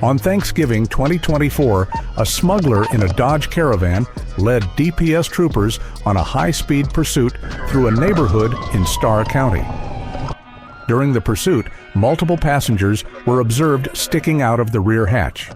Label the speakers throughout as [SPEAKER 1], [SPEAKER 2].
[SPEAKER 1] On Thanksgiving 2024, a smuggler in a Dodge Caravan led DPS troopers on a high-speed pursuit through a neighborhood in Starr County. During the pursuit, multiple passengers were observed sticking out of the rear hatch.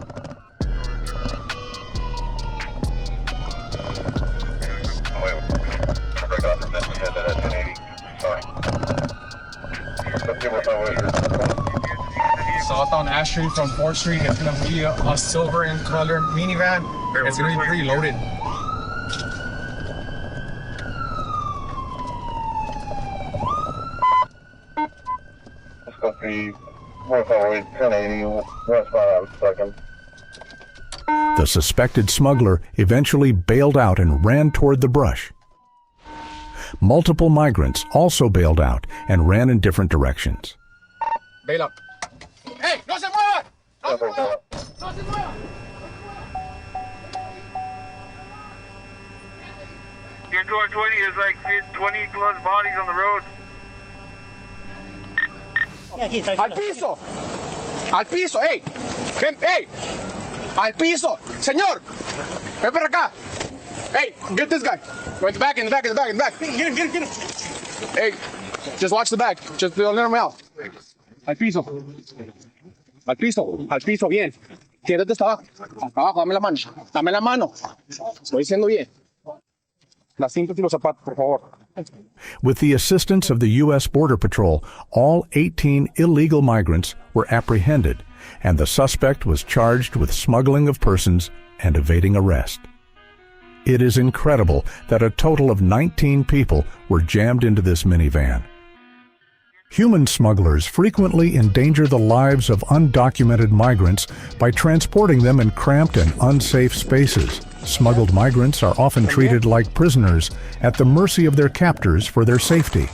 [SPEAKER 2] Southbound Ash Street from 4th Street. It's going to be a silver in color minivan. It's going to be pretty loaded.
[SPEAKER 3] Let's go see 1080 westbound second.
[SPEAKER 1] The suspected smuggler eventually bailed out and ran toward the brush. Multiple migrants also bailed out and ran in different directions.
[SPEAKER 2] Bail up. Hey, no se mueva! No se mueva! No se mueva!
[SPEAKER 4] Your 220 is like 20 plus bodies on the road.
[SPEAKER 2] Al piso! Al piso! Hey! Hey! Al piso! Señor! Ven para acá! Hey! Get this guy! Go in the back, in the back, in the back, in the back! Get him! Hey! Just watch the back. Just let him out. Al piso. Al piso. Al piso, bien. Siéntate hasta abajo. Hasta abajo, dame la mano. Dame la mano. Estoy diciendo bien. Las cintas y los zapatos, por favor.
[SPEAKER 1] With the assistance of the U.S. Border Patrol, all 18 illegal migrants were apprehended, and the suspect was charged with smuggling of persons and evading arrest. It is incredible that a total of 19 people were jammed into this minivan. Human smugglers frequently endanger the lives of undocumented migrants by transporting them in cramped and unsafe spaces. Smuggled migrants are often treated like prisoners at the mercy of their captors for their safety.